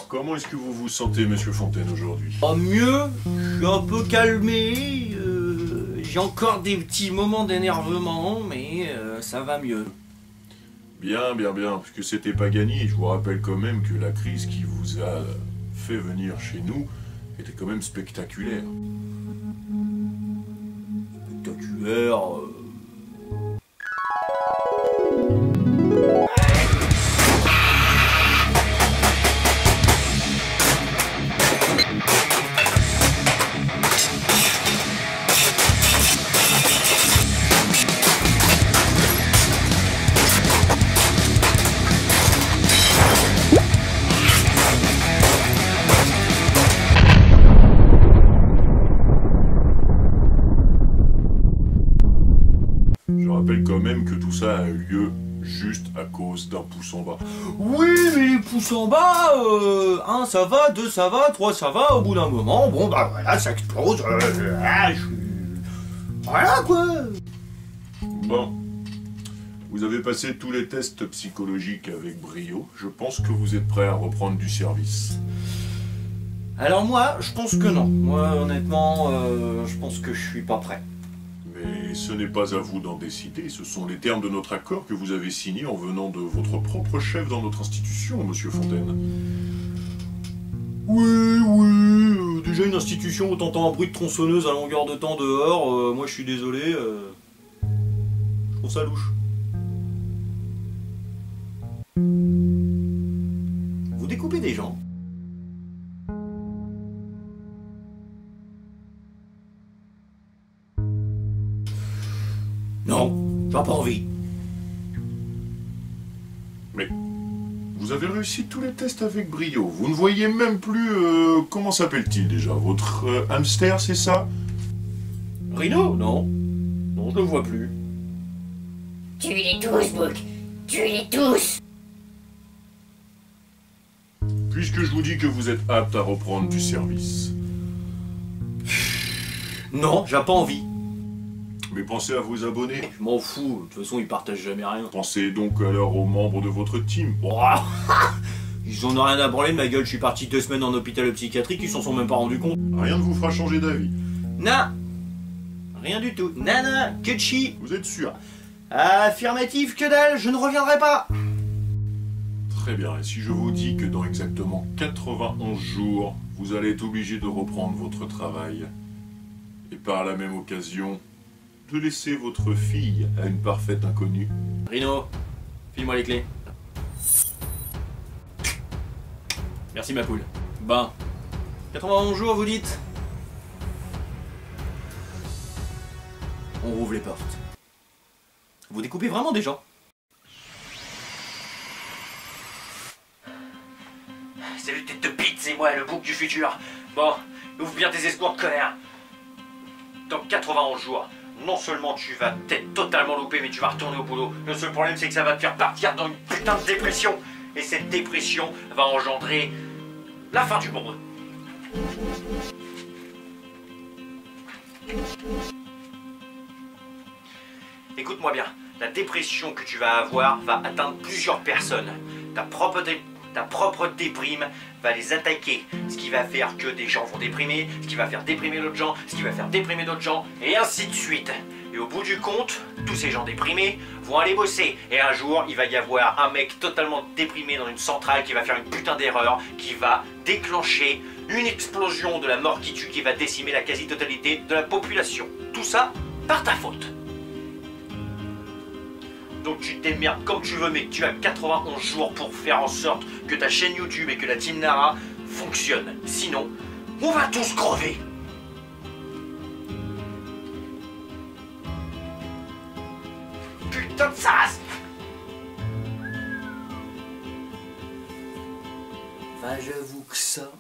Alors, comment est-ce que vous vous sentez, Monsieur Fontaine, aujourd'hui? Oh, mieux, je suis un peu calmé, j'ai encore des petits moments d'énervement, mais ça va mieux. Bien, bien, bien, puisque c'était pas gagné, je vous rappelle quand même que la crise qui vous a fait venir chez nous était quand même spectaculaire. Spectaculaire. Je rappelle quand même que tout ça a eu lieu juste à cause d'un pouce en bas. Oui, mais les pouces en bas, 1 ça va, 2 ça va, 3 ça va, au bout d'un moment, bon bah voilà, ça explose, voilà quoi. Bon. Vous avez passé tous les tests psychologiques avec brio. Je pense que vous êtes prêt à reprendre du service. Alors moi, je pense que non. Moi, honnêtement, je pense que je suis pas prêt. Mais ce n'est pas à vous d'en décider, ce sont les termes de notre accord que vous avez signés en venant de votre propre chef dans notre institution, Monsieur Fontaine. Oui, déjà une institution où t'entends un bruit de tronçonneuse à longueur de temps dehors, moi je suis désolé, je trouve ça louche. Vous découpez des gens? Non, j'ai pas envie. Mais vous avez réussi tous les tests avec brio. Vous ne voyez même plus... comment s'appelle-t-il déjà? Votre hamster, c'est ça? Rhino? Non. Non, je le vois plus. Tuez-les tous, Book. Tuez-les tous. Puisque je vous dis que vous êtes apte à reprendre du service. Non, j'ai pas envie. Mais pensez à vos abonnés. Je m'en fous, de toute façon ils partagent jamais rien. Pensez donc alors aux membres de votre team. Oh, ils en ont rien à branler de ma gueule, je suis parti 2 semaines en hôpital psychiatrique, ils s'en sont même pas rendus compte. Rien ne vous fera changer d'avis. Non, rien du tout. Nana, que de chi. Vous êtes sûr? Affirmatif, que dalle, je ne reviendrai pas. Très bien, et si je vous dis que dans exactement 91 jours, vous allez être obligé de reprendre votre travail, et par la même occasion, de laisser votre fille à une parfaite inconnue. Rhino, file-moi les clés. Merci ma poule. Ben, 91 jours vous dites? On rouvre les portes. Vous découpez vraiment des gens? Salut tête de pite, c'est moi le bouc du futur. Bon, ouvre bien tes escourtes, connard. Dans 91 jours, non seulement tu vas t'être totalement loupé, mais tu vas retourner au boulot. Le seul problème, c'est que ça va te faire partir dans une putain de dépression. Et cette dépression va engendrer la fin du monde. Écoute-moi bien, la dépression que tu vas avoir va atteindre plusieurs personnes. Ta propre déprime va les attaquer, ce qui va faire que des gens vont déprimer, ce qui va faire déprimer d'autres gens, ce qui va faire déprimer d'autres gens, et ainsi de suite. Et au bout du compte, tous ces gens déprimés vont aller bosser. Et un jour, il va y avoir un mec totalement déprimé dans une centrale qui va faire une putain d'erreur, qui va déclencher une explosion de la mort qui tue, qui va décimer la quasi-totalité de la population. Tout ça par ta faute. Donc tu te démerdes comme tu veux, mais tu as 91 jours pour faire en sorte que ta chaîne YouTube et que la Team Nara fonctionnent. Sinon, on va tous crever. Putain de sas! Bah j'avoue que ça,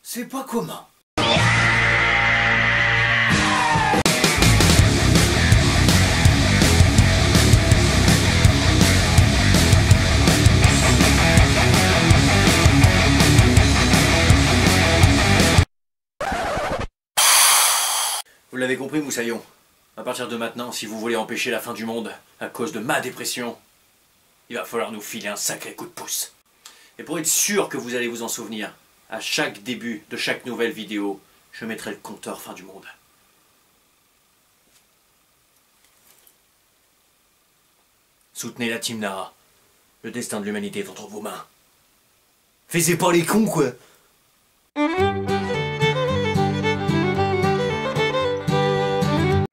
c'est pas commun. Vous l'avez compris, Moussaillon. À partir de maintenant, si vous voulez empêcher la fin du monde à cause de ma dépression, il va falloir nous filer un sacré coup de pouce. Et pour être sûr que vous allez vous en souvenir, à chaque début de chaque nouvelle vidéo, je mettrai le compteur fin du monde. Soutenez la Team Nara. Le destin de l'humanité est entre vos mains. Faisez pas les cons, quoi.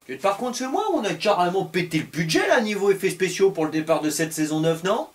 Et par contre, c'est moi, on a carrément pété le budget, là, niveau effets spéciaux pour le départ de cette saison 9, non?